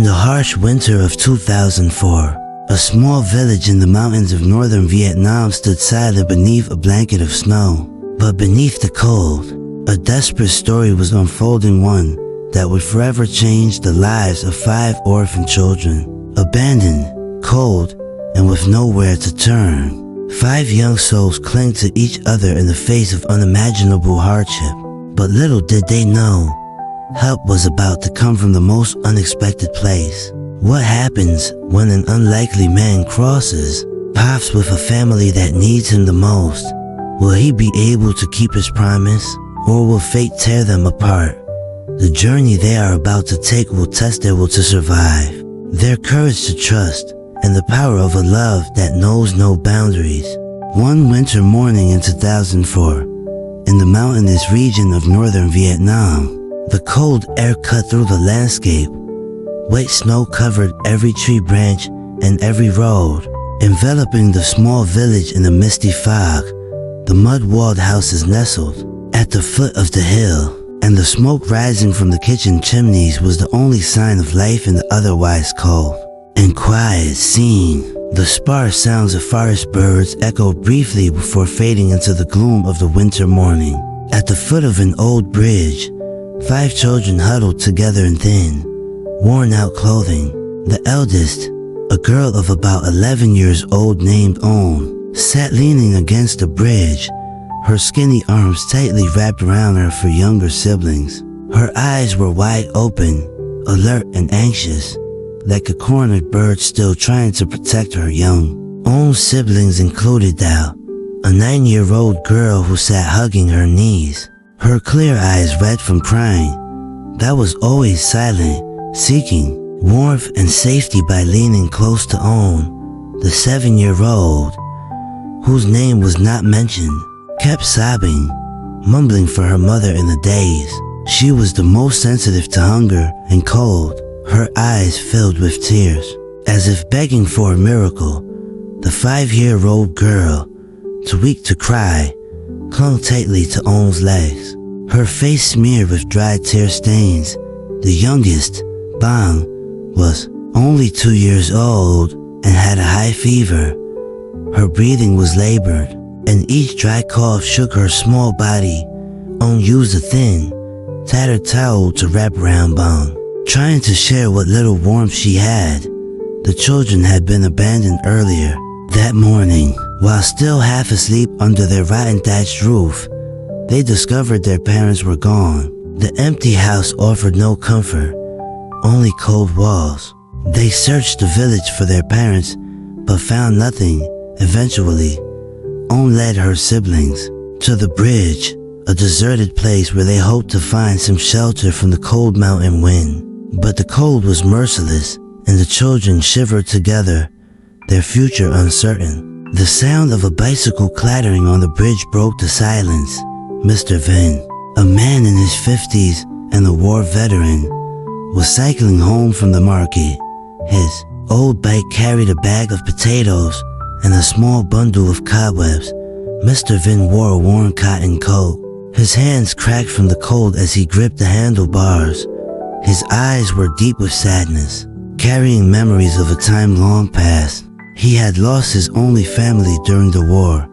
the harsh winter of 2004, a small village in the mountains of northern Vietnam stood silent beneath a blanket of snow. But beneath the cold, a desperate story was unfolding, one that would forever change the lives of 5 orphan children. Abandoned, cold, and with nowhere to turn, 5 young souls clung to each other in the face of unimaginable hardship. But little did they know, help was about to come from the most unexpected place. What happens when an unlikely man crosses paths with a family that needs him the most? Will he be able to keep his promise, or will fate tear them apart? The journey they are about to take will test their will to survive, their courage to trust, and the power of a love that knows no boundaries. One winter morning in 2004, in the mountainous region of northern Vietnam, the cold air cut through the landscape. Wet snow covered every tree branch and every road, enveloping the small village in a misty fog. The mud-walled houses nestled at the foot of the hill, and the smoke rising from the kitchen chimneys was the only sign of life in the otherwise cold and quiet scene. The sparse sounds of forest birds echoed briefly before fading into the gloom of the winter morning. At the foot of an old bridge, 5 children huddled together in thin, worn-out clothing. The eldest, a girl of about 11 years old named Own, sat leaning against the bridge, her skinny arms tightly wrapped around her for younger siblings. Her eyes were wide open, alert and anxious, like a cornered bird still trying to protect her young. Own's siblings included Dao, a 9-year-old girl who sat hugging her knees, her clear eyes red from crying. Dao was always silent, seeking warmth and safety by leaning close to Own. The 7-year-old, whose name was not mentioned, kept sobbing, mumbling for her mother in the days. She was the most sensitive to hunger and cold, her eyes filled with tears. As if begging for a miracle, the 5-year-old girl, too weak to cry, clung tightly to Own's legs, her face smeared with dry tear stains. The youngest, Bang, was only 2 years old and had a high fever. Her breathing was labored, and each dry cough shook her small body. Own used a thin, tattered towel to wrap around Bang, trying to share what little warmth she had. The children had been abandoned earlier that morning. While still half asleep under their rotten thatched roof, they discovered their parents were gone. The empty house offered no comfort, only cold walls. They searched the village for their parents, but found nothing. Eventually, Own led her siblings to the bridge, a deserted place where they hoped to find some shelter from the cold mountain wind. But the cold was merciless, and the children shivered together, their future uncertain. The sound of a bicycle clattering on the bridge broke the silence. Mr. Vinh, a man in his 50s and a war veteran, was cycling home from the market. His old bike carried a bag of potatoes and a small bundle of cobwebs. Mr. Vinh wore a worn cotton coat. His hands cracked from the cold as he gripped the handlebars. His eyes were deep with sadness, carrying memories of a time long past. He had lost his only family during the war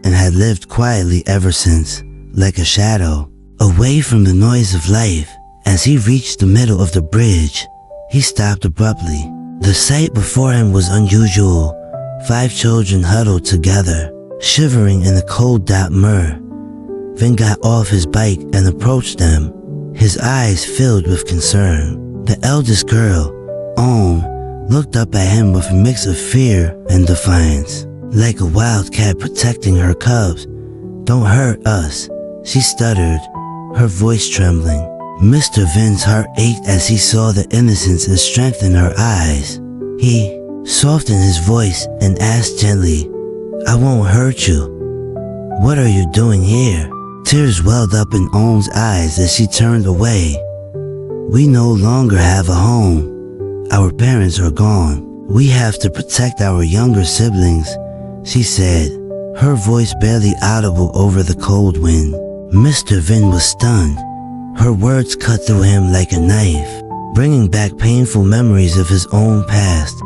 and had lived quietly ever since, like a shadow, away from the noise of life. As he reached the middle of the bridge, he stopped abruptly. The sight before him was unusual. 5 children huddled together, shivering in the cold damp myrrh. Vinh got off his bike and approached them, his eyes filled with concern. The eldest girl, Own, looked up at him with a mix of fear and defiance, like a wildcat protecting her cubs. "Don't hurt us," she stuttered, her voice trembling. Mr. Vinh's heart ached as he saw the innocence and strength in her eyes. He softened his voice and asked gently, "I won't hurt you. What are you doing here?" Tears welled up in Own's eyes as she turned away. "We no longer have a home. Our parents are gone. We have to protect our younger siblings," she said, her voice barely audible over the cold wind. Mr. Vinh was stunned. Her words cut through him like a knife, bringing back painful memories of his own past.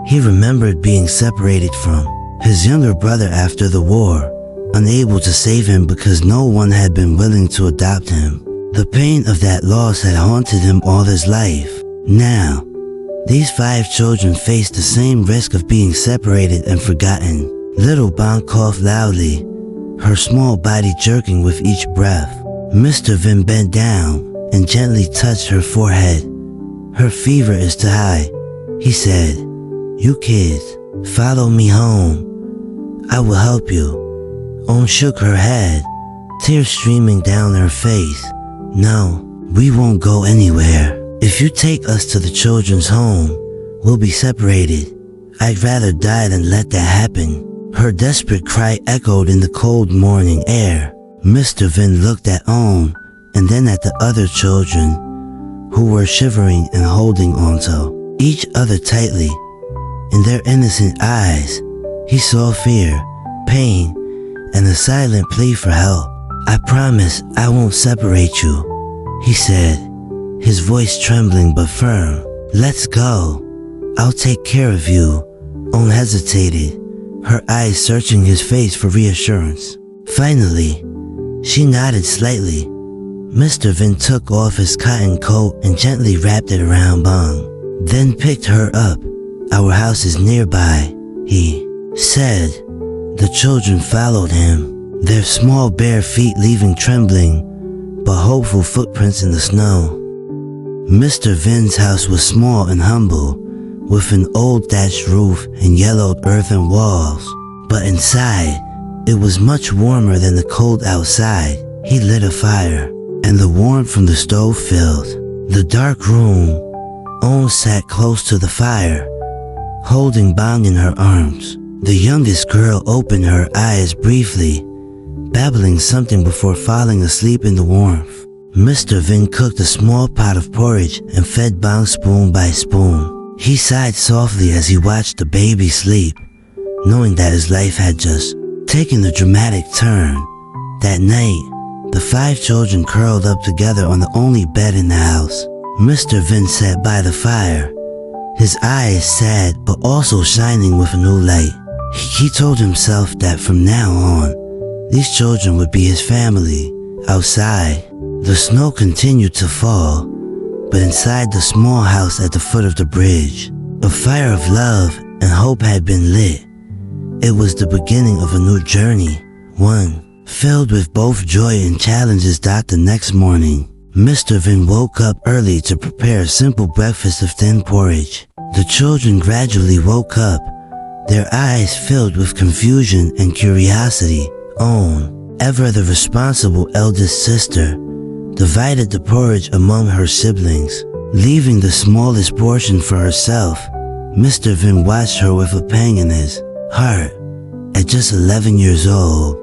He remembered being separated from his younger brother after the war, unable to save him because no one had been willing to adopt him. The pain of that loss had haunted him all his life. Now, these 5 children faced the same risk of being separated and forgotten. Little Bang coughed loudly, her small body jerking with each breath. Mr. Vinh bent down and gently touched her forehead. "Her fever is too high," he said. "You kids, follow me home. I will help you." Own shook her head, tears streaming down her face. "No, we won't go anywhere. If you take us to the children's home, we'll be separated. I'd rather die than let that happen." Her desperate cry echoed in the cold morning air. Mr. Vinh looked at Own and then at the other children, who were shivering and holding onto each other tightly. In their innocent eyes, he saw fear, pain, and a silent plea for help. "I promise I won't separate you," he said, his voice trembling but firm. "Let's go. I'll take care of you." Own hesitated, her eyes searching his face for reassurance. Finally, she nodded slightly. Mr. Vinh took off his cotton coat and gently wrapped it around Bang, then picked her up. "Our house is nearby," he said. The children followed him, their small bare feet leaving trembling but hopeful footprints in the snow. Mr. Vinh's house was small and humble, with an old thatched roof and yellowed earthen walls. But inside, it was much warmer than the cold outside. He lit a fire, and the warmth from the stove filled the dark room. Own sat close to the fire, holding Bang in her arms. The youngest girl opened her eyes briefly, babbling something before falling asleep in the warmth. Mr. Vinh cooked a small pot of porridge and fed Bang spoon by spoon. He sighed softly as he watched the baby sleep, knowing that his life had just taken a dramatic turn. That night, the 5 children curled up together on the only bed in the house. Mr. Vinh sat by the fire, his eyes sad but also shining with a new light. He told himself that from now on, these children would be his family. Outside, the snow continued to fall, but inside the small house at the foot of the bridge, a fire of love and hope had been lit. It was the beginning of a new journey, one filled with both joy and challenges. The next morning, Mr. Vinh woke up early to prepare a simple breakfast of thin porridge. The children gradually woke up, their eyes filled with confusion and curiosity. Own, ever the responsible eldest sister, divided the porridge among her siblings, leaving the smallest portion for herself. Mr. Vinh watched her with a pang in his heart. At just 11 years old,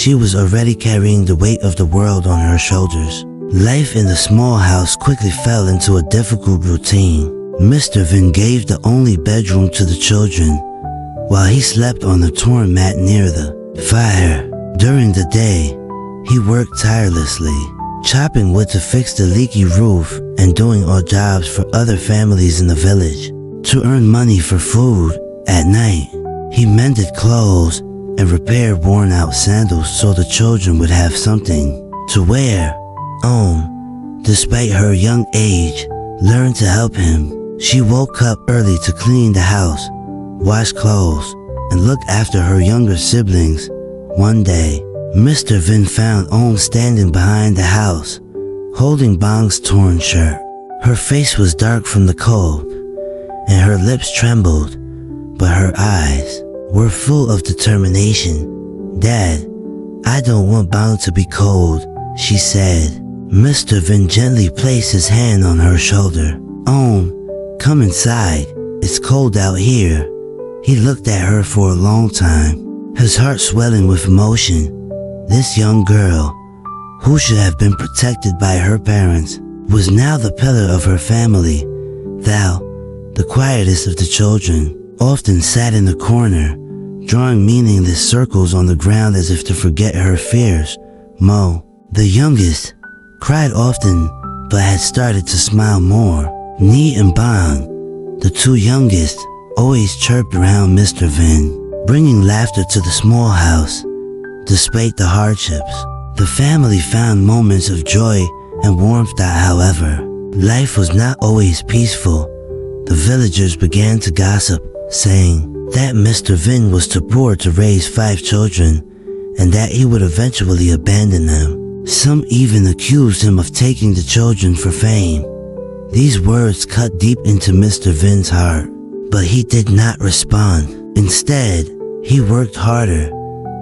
she was already carrying the weight of the world on her shoulders. Life in the small house quickly fell into a difficult routine. Mr. Vinh gave the only bedroom to the children, while he slept on the torn mat near the fire. During the day, he worked tirelessly, chopping wood to fix the leaky roof and doing odd jobs for other families in the village to earn money for food. At night, he mended clothes and repaired worn-out sandals so the children would have something to wear. Own, despite her young age, learned to help him. She woke up early to clean the house, wash clothes, and look after her younger siblings. One day, Mr. Vinh found Own standing behind the house, holding Bang's torn shirt. Her face was dark from the cold, and her lips trembled, but her eyes were full of determination. "Dad, I don't want Bang to be cold," she said. Mr. Vinh gently placed his hand on her shoulder. "Own, come inside. It's cold out here." He looked at her for a long time, his heart swelling with emotion. This young girl, who should have been protected by her parents, was now the pillar of her family. Thou, the quietest of the children, often sat in the corner, drawing meaningless circles on the ground as if to forget her fears. Mo, the youngest, cried often but had started to smile more. Nee and Bong, the two youngest, always chirped around Mr. Vinh, bringing laughter to the small house. Despite the hardships, the family found moments of joy and warmth that, however, life was not always peaceful. The villagers began to gossip, saying that Mr. Vinh was too poor to raise 5 children and that he would eventually abandon them. Some even accused him of taking the children for fame. These words cut deep into Mr. Vinh's heart, but he did not respond. Instead, he worked harder,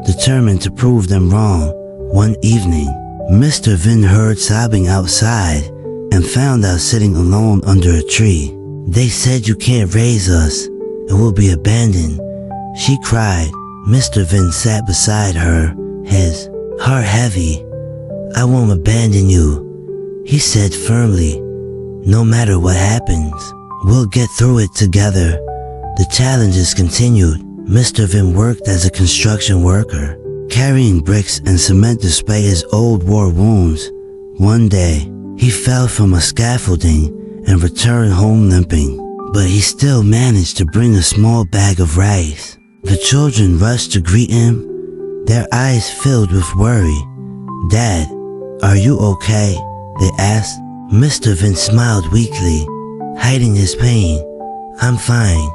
determined to prove them wrong. One evening, Mr. Vinh heard sobbing outside and found out sitting alone under a tree. They said, "You can't raise us, and we'll be abandoned," she cried. Mr. Vinh sat beside her, his heart heavy. "I won't abandon you," he said firmly. "No matter what happens, we'll get through it together." The challenges continued. Mr. Vinh worked as a construction worker, carrying bricks and cement despite his old war wounds. One day, he fell from a scaffolding and returned home limping, but he still managed to bring a small bag of rice. The children rushed to greet him, their eyes filled with worry. "Dad, are you okay?" they asked. Mr. Vinh smiled weakly, hiding his pain. "I'm fine.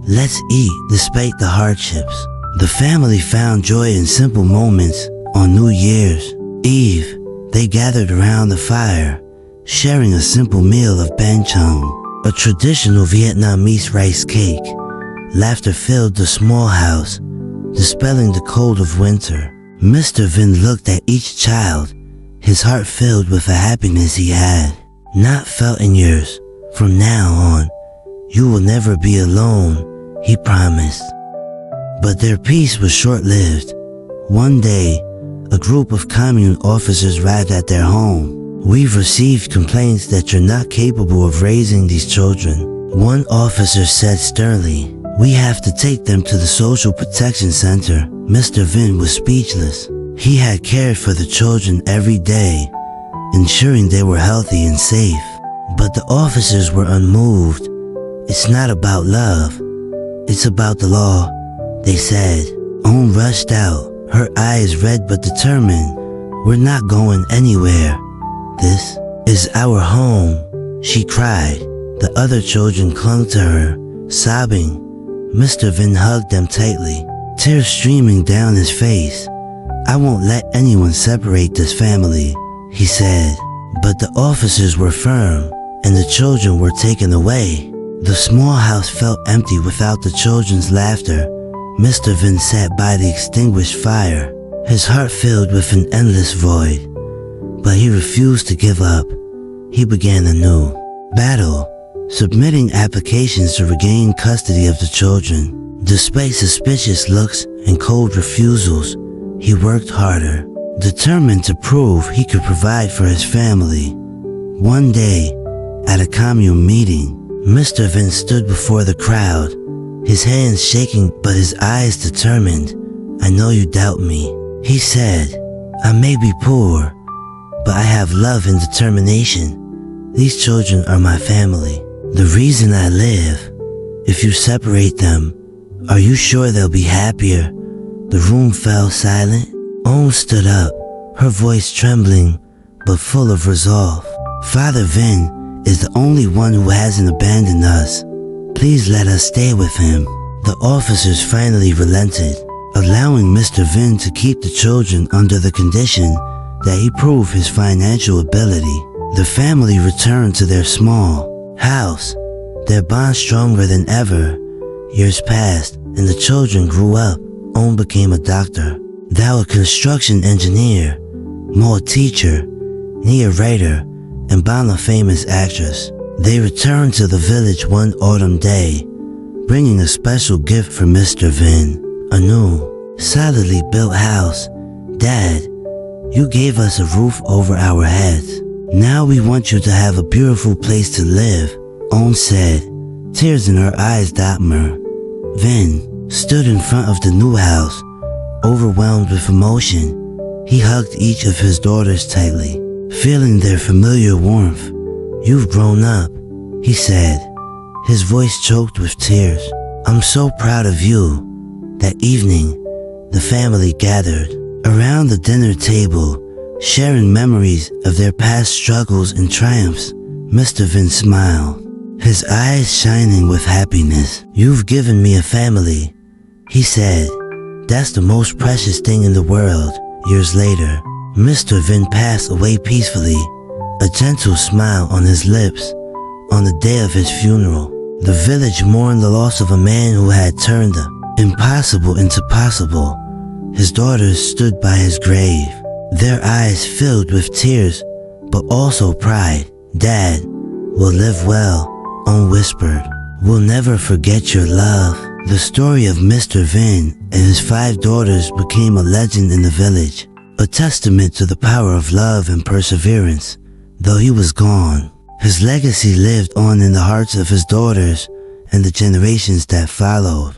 Let's eat." Despite the hardships, the family found joy in simple moments. On New Year's Eve, they gathered around the fire, sharing a simple meal of bánh chưng, a traditional Vietnamese rice cake. Laughter filled the small house, dispelling the cold of winter. Mr. Vinh looked at each child, his heart filled with a happiness he had not felt in years. "From now on, you will never be alone," he promised. But their peace was short-lived. One day, a group of commune officers arrived at their home. "We've received complaints that you're not capable of raising these children," one officer said sternly. "We have to take them to the Social Protection Center." Mr. Vinh was speechless. He had cared for the children every day, ensuring they were healthy and safe. But the officers were unmoved. "It's not about love, it's about the law," they said. Own rushed out, her eyes red but determined. "We're not going anywhere. This is our home," she cried. The other children clung to her, sobbing. Mr. Vinh hugged them tightly, tears streaming down his face. "I won't let anyone separate this family," he said. But the officers were firm, and the children were taken away. The small house felt empty without the children's laughter. Mr. Vinh sat by the extinguished fire, his heart filled with an endless void. But he refused to give up. He began a new battle, submitting applications to regain custody of the children. Despite suspicious looks and cold refusals, he worked harder, determined to prove he could provide for his family. One day, at a commune meeting, Mr. Vinh stood before the crowd, his hands shaking but his eyes determined. "I know you doubt me," he said. "I may be poor, but I have love and determination. These children are my family, the reason I live. If you separate them, are you sure they'll be happier?" The room fell silent. Own stood up, her voice trembling but full of resolve. "Father Vinh is the only one who hasn't abandoned us. Please let us stay with him." The officers finally relented, allowing Mr. Vinh to keep the children under the condition that he prove his financial ability. The family returned to their small house, their bond stronger than ever. Years passed, and the children grew up. Own became a doctor, Thou a construction engineer, Mo a teacher, Nee a writer, and Ban a famous actress. They returned to the village one autumn day, bringing a special gift for Mr. Vinh, a new, solidly built house. "Dad, you gave us a roof over our heads. Now we want you to have a beautiful place to live," Own said, tears in her eyes. Dotmer Vinh stood in front of the new house, overwhelmed with emotion. He hugged each of his daughters tightly, feeling their familiar warmth. "You've grown up," he said, his voice choked with tears. "I'm so proud of you." That evening, the family gathered around the dinner table, sharing memories of their past struggles and triumphs. Mr. Vinh smiled, his eyes shining with happiness. "You've given me a family," he said. "That's the most precious thing in the world." Years later, Mr. Vinh passed away peacefully, a gentle smile on his lips. On the day of his funeral, the village mourned the loss of a man who had turned the impossible into possible. His daughters stood by his grave, their eyes filled with tears, but also pride. "Dad will live well," Om whispered. "We'll never forget your love." The story of Mr. Vinh and his 5 daughters became a legend in the village, a testament to the power of love and perseverance. Though he was gone, his legacy lived on in the hearts of his daughters and the generations that followed.